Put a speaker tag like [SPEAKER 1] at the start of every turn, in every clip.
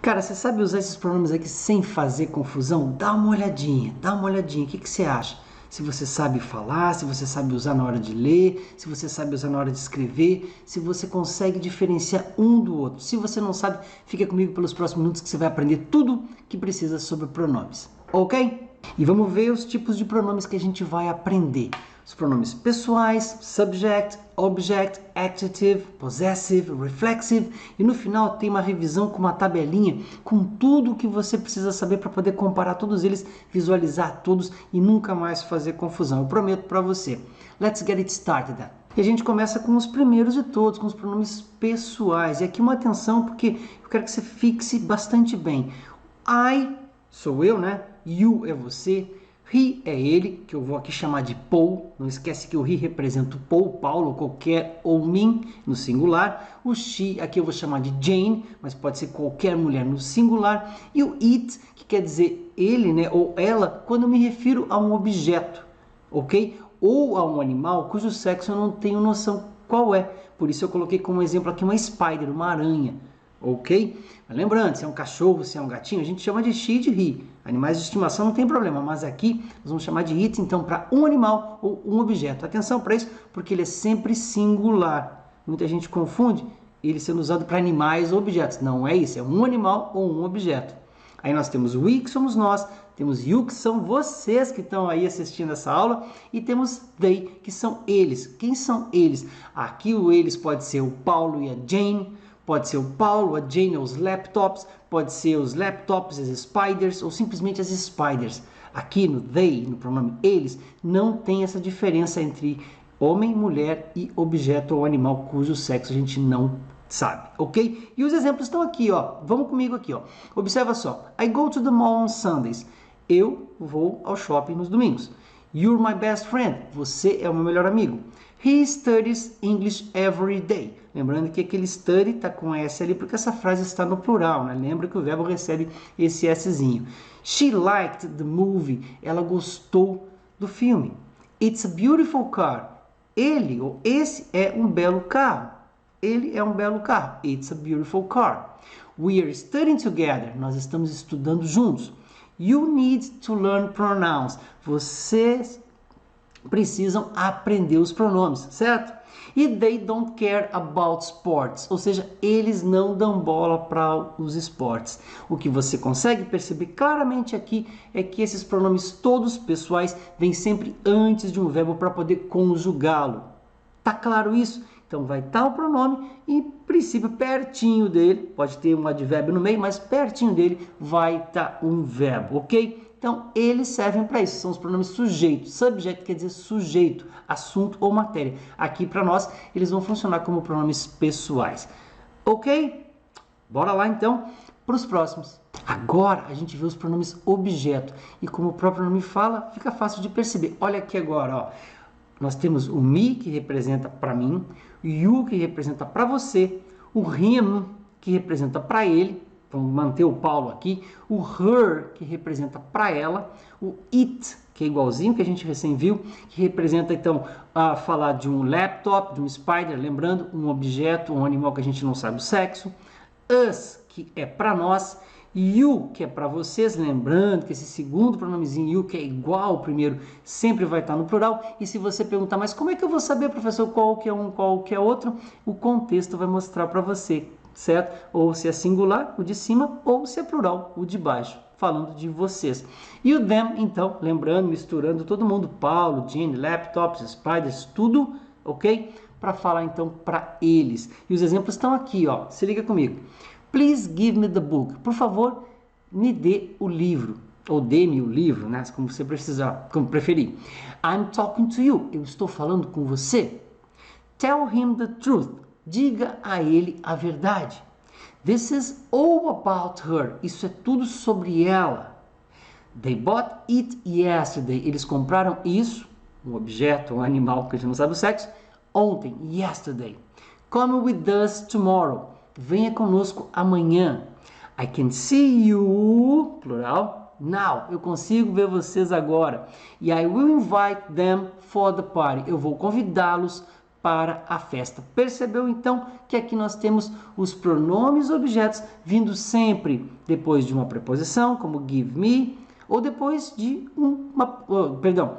[SPEAKER 1] Cara, você sabe usar esses pronomes aqui sem fazer confusão? Dá uma olhadinha, o que você acha? Se você sabe falar, se você sabe usar na hora de ler, se você sabe usar na hora de escrever, se você consegue diferenciar um do outro. Se você não sabe, fica comigo pelos próximos minutos que você vai aprender tudo que precisa sobre pronomes, ok? E vamos ver os tipos de pronomes que a gente vai aprender. Os pronomes pessoais, subject, object, adjective, possessive, reflexive. E no final tem uma revisão com uma tabelinha com tudo o que você precisa saber para poder comparar todos eles, visualizar todos e nunca mais fazer confusão. Eu prometo para você. Let's get it started then. E a gente começa com os primeiros de todos, com os pronomes pessoais. E aqui uma atenção porque eu quero que você fixe bastante bem. I sou eu, né? You é você. He é ele, que eu vou aqui chamar de Paul. Não esquece que o he representa o Paul, Paulo, qualquer homem no singular. O she, aqui eu vou chamar de Jane, mas pode ser qualquer mulher no singular. E o it, que quer dizer ele, né, ou ela, quando eu me refiro a um objeto, ok? Ou a um animal cujo sexo eu não tenho noção qual é. Por isso eu coloquei como exemplo aqui uma spider, uma aranha, ok? Mas lembrando, se é um cachorro, se é um gatinho, a gente chama de she e de he. Animais de estimação não tem problema, mas aqui nós vamos chamar de it, então, para um animal ou um objeto. Atenção para isso, porque ele é sempre singular. Muita gente confunde ele sendo usado para animais ou objetos. Não é isso, é um animal ou um objeto. Aí nós temos we, que somos nós, temos you, que são vocês que estão aí assistindo essa aula, e temos they, que são eles. Quem são eles? Aqui o eles pode ser o Paulo e a Jane, pode ser o Paulo, a Jane, os laptops, pode ser os laptops, as spiders, ou simplesmente as spiders. Aqui no they, no pronome eles, não tem essa diferença entre homem, mulher e objeto ou animal cujo sexo a gente não sabe, ok? E os exemplos estão aqui, ó. Vamos comigo aqui, ó. Observa só. I go to the mall on Sundays. Eu vou ao shopping nos domingos. You're my best friend. Você é o meu melhor amigo. He studies English every day. Lembrando que aquele study está com S ali porque essa frase está no plural, né? Lembra que o verbo recebe esse Szinho. She liked the movie. Ela gostou do filme. It's a beautiful car. Ele ou esse é um belo carro. Ele é um belo carro. It's a beautiful car. We are studying together. Nós estamos estudando juntos. You need to learn pronouns. Vocês precisam aprender os pronomes, certo? E they don't care about sports, ou seja, eles não dão bola para os esportes. O que você consegue perceber claramente aqui é que esses pronomes todos pessoais vêm sempre antes de um verbo para poder conjugá-lo. Tá claro isso? Então vai estar o pronome e, em princípio, pertinho dele, pode ter um advérbio no meio, mas pertinho dele vai estar um verbo, ok? Então, eles servem para isso, são os pronomes sujeito. Subject quer dizer sujeito, assunto ou matéria. Aqui, para nós, eles vão funcionar como pronomes pessoais. Ok? Bora lá, então, para os próximos. Agora, a gente vê os pronomes objeto. E como o próprio nome fala, fica fácil de perceber. Olha aqui agora, ó. Nós temos o me, que representa para mim, o you, que representa para você, o him, que representa para ele, vamos manter o Paulo aqui, o her, que representa para ela, o it, que é igualzinho que a gente recém viu, que representa então a falar de um laptop, de um spider, lembrando, um objeto, um animal que a gente não sabe o sexo, us, que é para nós, you, que é para vocês, lembrando que esse segundo pronomezinho you, que é igual ao primeiro, sempre vai estar no plural. E se você perguntar, mas como é que eu vou saber, professor, qual que é um, qual que é outro? O contexto vai mostrar para você, certo? Ou se é singular, o de cima, ou se é plural, o de baixo, falando de vocês. E o them, então, lembrando, misturando todo mundo, Paulo, Jane, laptops, spiders, tudo, ok? Para falar então para eles. E os exemplos estão aqui, ó. Se liga comigo. Please give me the book. Por favor, me dê o livro. Ou dê-me o livro, né? Como você precisar, como preferir. I'm talking to you. Eu estou falando com você. Tell him the truth. Diga a ele a verdade. This is all about her. Isso é tudo sobre ela. They bought it yesterday. Eles compraram isso, um objeto, um animal que a gente não sabe o sexo, ontem, yesterday. Come with us tomorrow. Venha conosco amanhã. I can see you, plural, now. Eu consigo ver vocês agora. E I will invite them for the party. Eu vou convidá-los para a festa. Percebeu então que aqui nós temos os pronomes objetos vindo sempre depois de uma preposição, como give me, ou depois de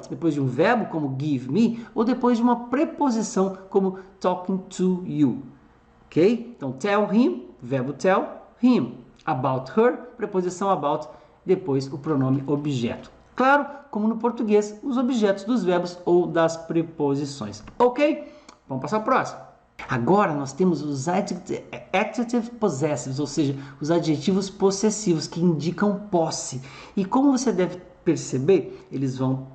[SPEAKER 1] depois de um verbo como give me, ou depois de uma preposição como talking to you. Ok? Então, tell him, verbo tell, him. About her, preposição about, depois o pronome objeto. Claro, como no português, os objetos dos verbos ou das preposições. Ok? Vamos passar ao próximo. Agora nós temos os adjective possessives, ou seja, os adjetivos possessivos que indicam posse. E como você deve perceber, eles vão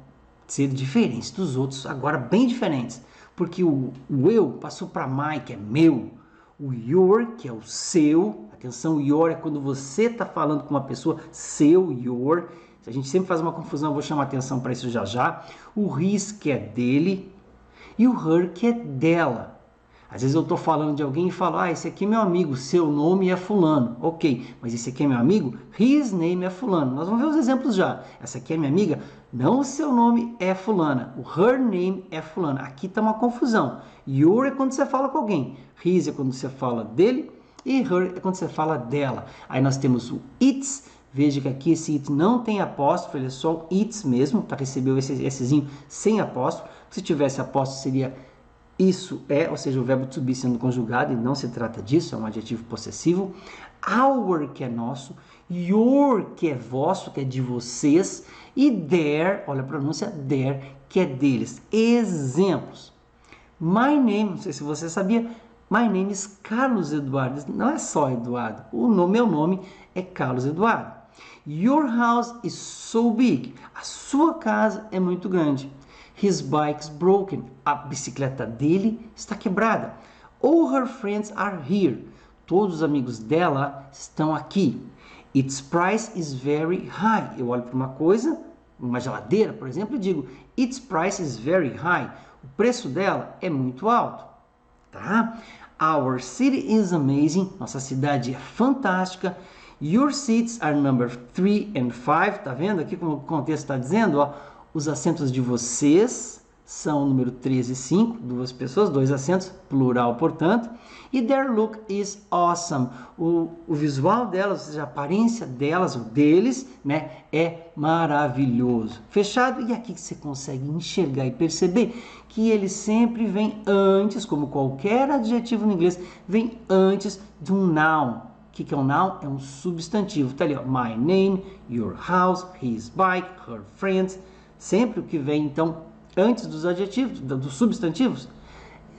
[SPEAKER 1] ser diferentes dos outros, agora bem diferentes. Porque o eu passou para my, que é meu. O your, que é o seu. Atenção, o your é quando você está falando com uma pessoa, seu, your. A gente sempre faz uma confusão, eu vou chamar atenção para isso já já. O his, que é dele. E o her, que é dela. Às vezes eu estou falando de alguém e falo, esse aqui é meu amigo, seu nome é fulano. Ok, mas esse aqui é meu amigo, his name é fulano. Nós vamos ver os exemplos já. Essa aqui é minha amiga, não o seu nome é fulana. O her name é fulana. Aqui está uma confusão. Your é quando você fala com alguém. His é quando você fala dele. E her é quando você fala dela. Aí nós temos o its. Veja que aqui esse it não tem apóstrofo, ele é só o its mesmo. Tá? Recebeu essezinho sem apóstrofo. Se tivesse apóstrofo seria isso é, ou seja, o verbo to be sendo conjugado, e não se trata disso, é um adjetivo possessivo. Our, que é nosso. Your, que é vosso, que é de vocês. E their, olha a pronúncia, their, que é deles. Exemplos. My name, não sei se você sabia, my name is Carlos Eduardo. Não é só Eduardo, meu nome é Carlos Eduardo. Your house is so big. A sua casa é muito grande. His bike's broken. A bicicleta dele está quebrada. All her friends are here. Todos os amigos dela estão aqui. Its price is very high. Eu olho para uma coisa, uma geladeira, por exemplo, e digo, its price is very high. O preço dela é muito alto. Tá? Our city is amazing. Nossa cidade é fantástica. Your seats are number 3 and 5. Tá vendo aqui como o contexto está dizendo? Ó, os assentos de vocês são número 3 e 5, duas pessoas, dois assentos, plural, portanto. E their look is awesome. O visual delas, ou seja, a aparência delas, ou deles, né, é maravilhoso. Fechado? E aqui que você consegue enxergar e perceber que ele sempre vem antes, como qualquer adjetivo no inglês, vem antes de um noun. O que é um noun? É um substantivo. Tá ali, ó, my name, your house, his bike, her friends. Sempre o que vem, então, antes dos adjetivos, dos substantivos,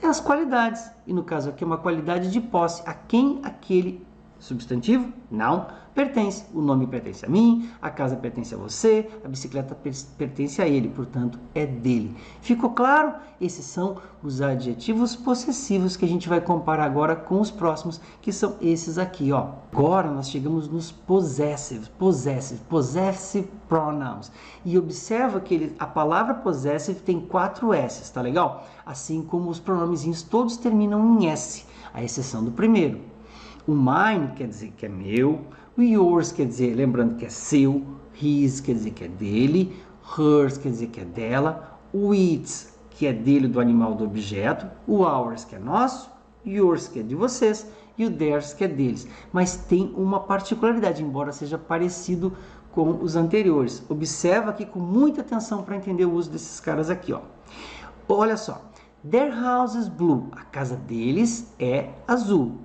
[SPEAKER 1] é as qualidades. E no caso aqui é uma qualidade de posse. A quem aquele substantivo, não, pertence. O nome pertence a mim, a casa pertence a você, a bicicleta pertence a ele, portanto, é dele. Ficou claro? Esses são os adjetivos possessivos que a gente vai comparar agora com os próximos, que são esses aqui, ó. Agora nós chegamos nos possessive pronouns. E observa que a palavra possessive tem 4 S's, tá legal? Assim como os pronomezinhos todos terminam em S, à exceção do primeiro. O mine quer dizer que é meu, o yours quer dizer, lembrando que é seu, his quer dizer que é dele, hers quer dizer que é dela, o its, que é dele, do animal, do objeto, o ours, que é nosso, yours, que é de vocês, e o theirs, que é deles. Mas tem uma particularidade, embora seja parecido com os anteriores. Observa aqui com muita atenção para entender o uso desses caras aqui, ó. Olha só, their house is blue, a casa deles é azul.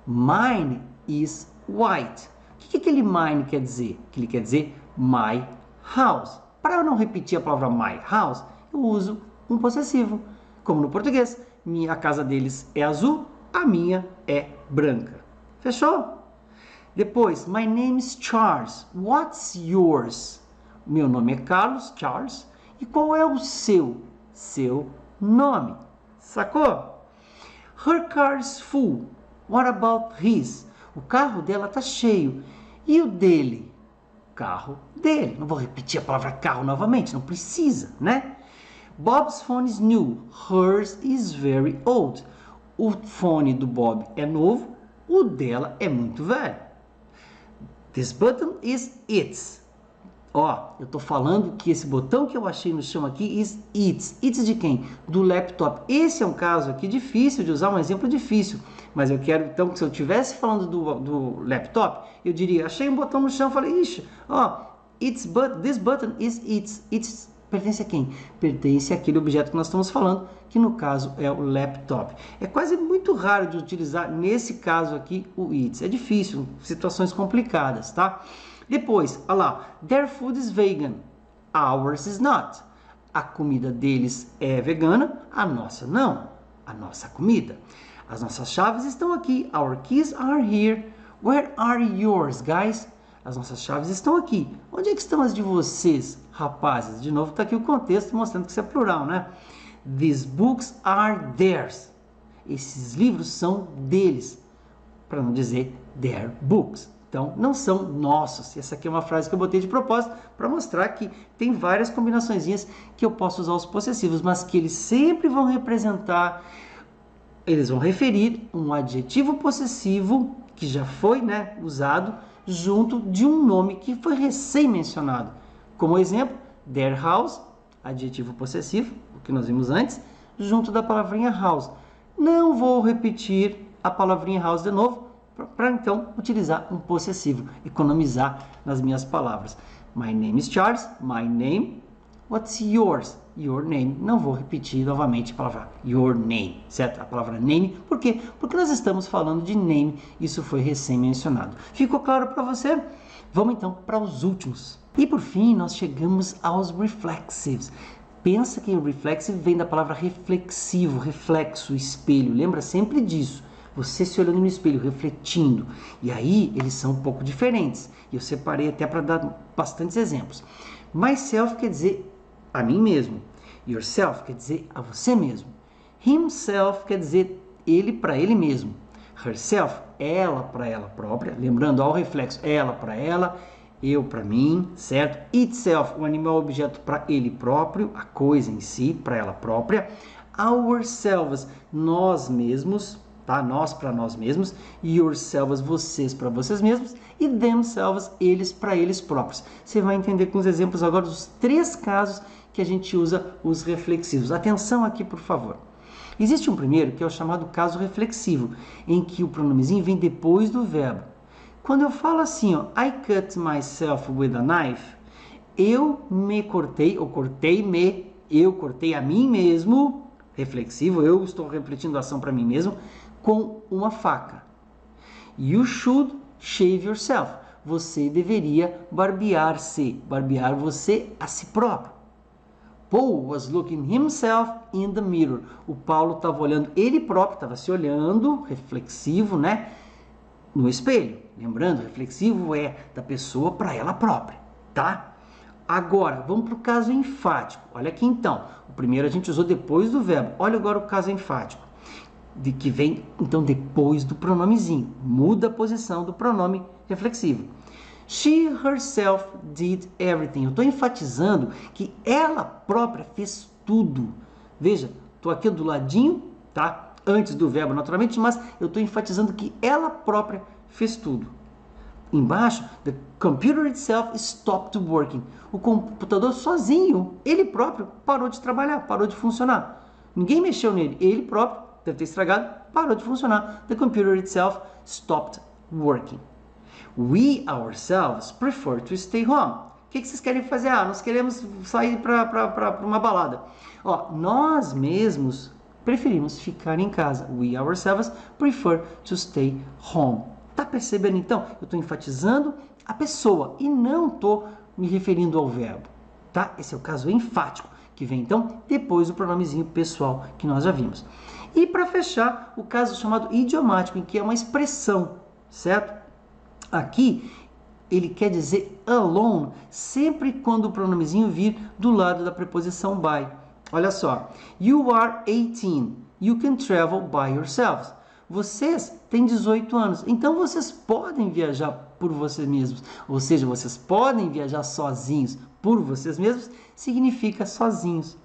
[SPEAKER 1] Mine is white. O que aquele mine quer dizer? Que ele quer dizer my house. Para eu não repetir a palavra my house, eu uso um possessivo. Como no português, a casa deles é azul, a minha é branca. Fechou? Depois, my name is Charles. What's yours? Meu nome é Carlos, Charles. E qual é o seu? Seu nome. Sacou? Her car is full. What about his? O carro dela está cheio. E o dele? O carro dele. Não vou repetir a palavra carro novamente, não precisa, né? Bob's phone is new. Hers is very old. O fone do Bob é novo, o dela é muito velho. This button is its. Ó, eu tô falando que esse botão que eu achei no chão aqui is it's. It's de quem? Do laptop. Esse é um caso aqui difícil de usar, um exemplo difícil. Mas eu quero, então, que se eu estivesse falando do laptop, eu diria, achei um botão no chão, falei, ixi, ó, this button is it's. It's pertence a quem? Pertence àquele objeto que nós estamos falando, que no caso é o laptop. É quase muito raro de utilizar, nesse caso aqui, o it's. É difícil, situações complicadas, tá? Depois, olha lá, their food is vegan, ours is not. A comida deles é vegana, a nossa não. A nossa comida. As nossas chaves estão aqui. Our keys are here. Where are yours, guys? As nossas chaves estão aqui. Onde é que estão as de vocês, rapazes? De novo, está aqui o contexto mostrando que isso é plural, né? These books are theirs. Esses livros são deles, para não dizer their books. Então, não são nossos. Essa aqui é uma frase que eu botei de propósito para mostrar que tem várias combinaçõezinhas que eu posso usar os possessivos, mas que eles sempre vão representar, eles vão referir um adjetivo possessivo que já foi, né, usado junto de um nome que foi recém-mencionado. Como exemplo, their house, adjetivo possessivo, o que nós vimos antes, junto da palavrinha house. Não vou repetir a palavrinha house de novo, para então utilizar um possessivo, economizar nas minhas palavras. My name is Charles, my name, what's yours? Your name. Não vou repetir novamente a palavra your name, certo? A palavra name, por quê? Porque nós estamos falando de name, isso foi recém-mencionado. Ficou claro para você? Vamos então para os últimos. E por fim, nós chegamos aos reflexives. Pensa que o reflexive vem da palavra reflexivo, reflexo, espelho. Lembra sempre disso. Você se olhando no espelho, refletindo. E aí, eles são um pouco diferentes. E eu separei até para dar bastantes exemplos. Myself quer dizer a mim mesmo. Yourself quer dizer a você mesmo. Himself quer dizer ele para ele mesmo. Herself, ela para ela própria. Lembrando, ao reflexo, ela para ela, eu para mim, certo? Itself, o animal objeto para ele próprio, a coisa em si, para ela própria. Ourselves, nós mesmos, tá? Nós para nós mesmos, yourselves, vocês para vocês mesmos, e themselves, eles para eles próprios. Você vai entender com os exemplos agora dos 3 casos que a gente usa os reflexivos. Atenção aqui, por favor. Existe um primeiro que é o chamado caso reflexivo, em que o pronomezinho vem depois do verbo. Quando eu falo assim, ó, I cut myself with a knife, eu me cortei, ou cortei-me, eu cortei a mim mesmo, reflexivo, eu estou refletindo a ação para mim mesmo, com uma faca. You should shave yourself. Você deveria barbear-se, barbear você a si próprio. Paul was looking himself in the mirror. O Paulo estava olhando ele próprio, estava se olhando, reflexivo, né? No espelho. Lembrando, reflexivo é da pessoa para ela própria, tá? Agora, vamos para o caso enfático. Olha aqui então. O primeiro a gente usou depois do verbo. Olha agora o caso enfático, de que vem então depois do pronomezinho. Muda a posição do pronome reflexivo. She herself did everything. Eu estou enfatizando que ela própria fez tudo. Veja, estou aqui do ladinho, tá? Antes do verbo, naturalmente, mas eu estou enfatizando que ela própria fez tudo. Embaixo, the computer itself stopped working. O computador sozinho, ele próprio, parou de trabalhar, parou de funcionar. Ninguém mexeu nele, ele próprio, deve ter estragado, parou de funcionar. The computer itself stopped working. We ourselves prefer to stay home. O que vocês querem fazer? Ah, nós queremos sair para uma balada. Ó, nós mesmos preferimos ficar em casa. We ourselves prefer to stay home. Tá percebendo então? Eu estou enfatizando a pessoa e não estou me referindo ao verbo. Tá? Esse é o caso enfático, que vem então depois do pronomezinho pessoal que nós já vimos. E para fechar, o caso chamado idiomático, em que é uma expressão, certo? Aqui, ele quer dizer alone, sempre quando o pronomezinho vir do lado da preposição by. Olha só. You are 18. You can travel by yourselves. Vocês têm 18 anos, então vocês podem viajar por vocês mesmos. Ou seja, vocês podem viajar sozinhos por vocês mesmos, significa sozinhos.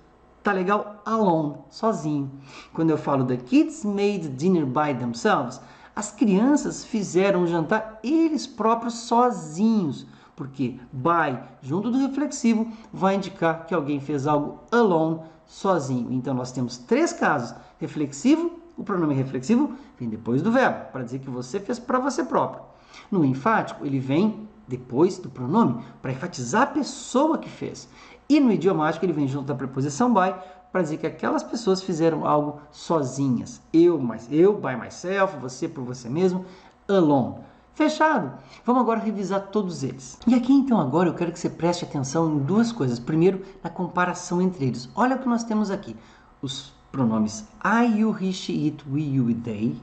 [SPEAKER 1] Tá legal? Alone, sozinho. Quando eu falo the kids made dinner by themselves, as crianças fizeram o jantar eles próprios sozinhos. Porque by, junto do reflexivo, vai indicar que alguém fez algo alone, sozinho. Então, nós temos 3 casos. Reflexivo, o pronome reflexivo vem depois do verbo, para dizer que você fez para você próprio. No enfático, ele vem depois do pronome, para enfatizar a pessoa que fez. E no idiomático, ele vem junto da preposição by, para dizer que aquelas pessoas fizeram algo sozinhas. Eu, by myself, você por você mesmo, alone. Fechado? Vamos agora revisar todos eles. E aqui, então, agora eu quero que você preste atenção em 2 coisas. Primeiro, na comparação entre eles. Olha o que nós temos aqui. Os pronomes I, you, he, she, it, we, you e they.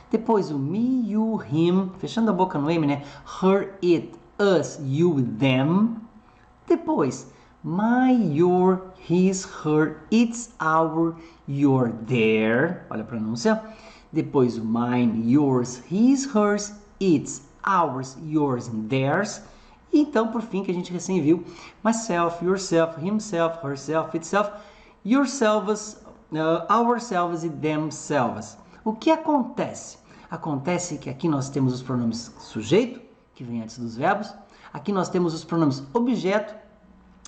[SPEAKER 1] Depois o me, you, him, fechando a boca no M, né? Her, it, us, you e them. Depois, my, your, his, her, its, our, your, their. Olha a pronúncia. Depois o mine, yours, his, hers, its, ours, yours and theirs. E então, por fim, que a gente recém viu, myself, yourself, himself, herself, itself, yourselves, ourselves e themselves. O que acontece? Acontece que aqui nós temos os pronomes sujeito, que vem antes dos verbos. Aqui nós temos os pronomes objeto,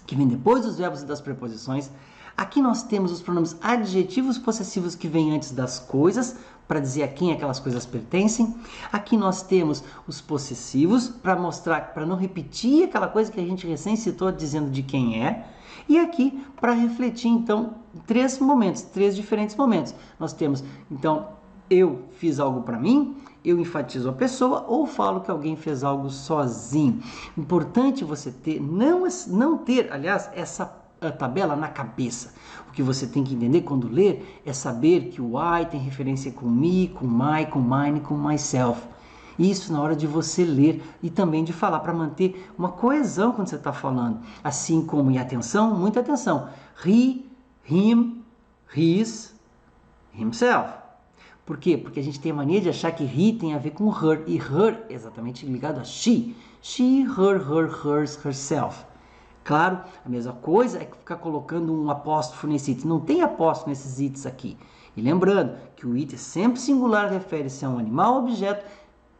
[SPEAKER 1] que vem depois dos verbos e das preposições. Aqui nós temos os pronomes adjetivos possessivos, que vêm antes das coisas, para dizer a quem aquelas coisas pertencem. Aqui nós temos os possessivos, para mostrar, para não repetir aquela coisa que a gente recém citou, dizendo de quem é. E aqui, para refletir, então, 3 momentos, 3 diferentes momentos. Nós temos, então, eu fiz algo para mim, eu enfatizo a pessoa ou falo que alguém fez algo sozinho. Importante você ter, não ter, aliás, essa tabela na cabeça. O que você tem que entender quando ler é saber que o I tem referência com me, com my, com mine, com myself. Isso na hora de você ler e também de falar, para manter uma coesão quando você está falando. Assim como, e atenção, muita atenção, he, him, his, himself. Por quê? Porque a gente tem a mania de achar que he tem a ver com her, e her é exatamente ligado a she. She, her, hers, herself. Claro, a mesma coisa é ficar colocando um apóstrofo nesse it. Não tem apóstrofo nesses its aqui. E lembrando que o it é sempre singular, refere-se a um animal ou objeto,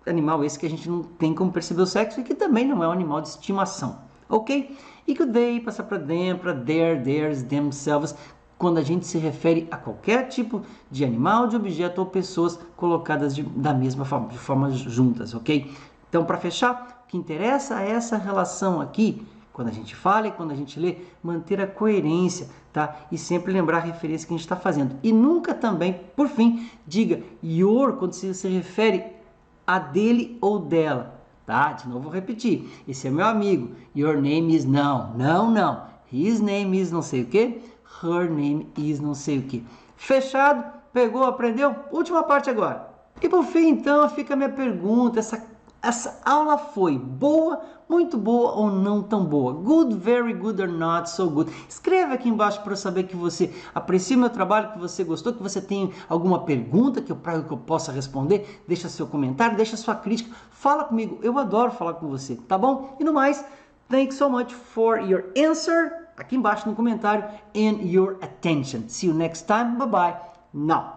[SPEAKER 1] animal esse que a gente não tem como perceber o sexo e que também não é um animal de estimação, ok? E que o they passa para them, para their, theirs, themselves, quando a gente se refere a qualquer tipo de animal, de objeto ou pessoas colocadas da mesma forma, de forma juntas, ok? Então, para fechar, o que interessa é essa relação aqui, quando a gente fala e quando a gente lê, manter a coerência, tá? E sempre lembrar a referência que a gente está fazendo. E nunca também, por fim, diga your quando se refere a dele ou dela, tá? De novo vou repetir, esse é meu amigo, your name is não, his name is não sei o que, her name is não sei o que. Fechado? Pegou? Aprendeu? Última parte agora. E por fim, então, fica a minha pergunta, essa aula foi boa, muito boa ou não tão boa? Good, very good or not so good? Escreve aqui embaixo para eu saber que você aprecia o meu trabalho, que você gostou, que você tem alguma pergunta que eu possa responder. Deixa seu comentário, deixa sua crítica. Fala comigo, eu adoro falar com você, tá bom? E no mais, thanks so much for your answer, aqui embaixo no comentário, and your attention. See you next time, bye bye, now.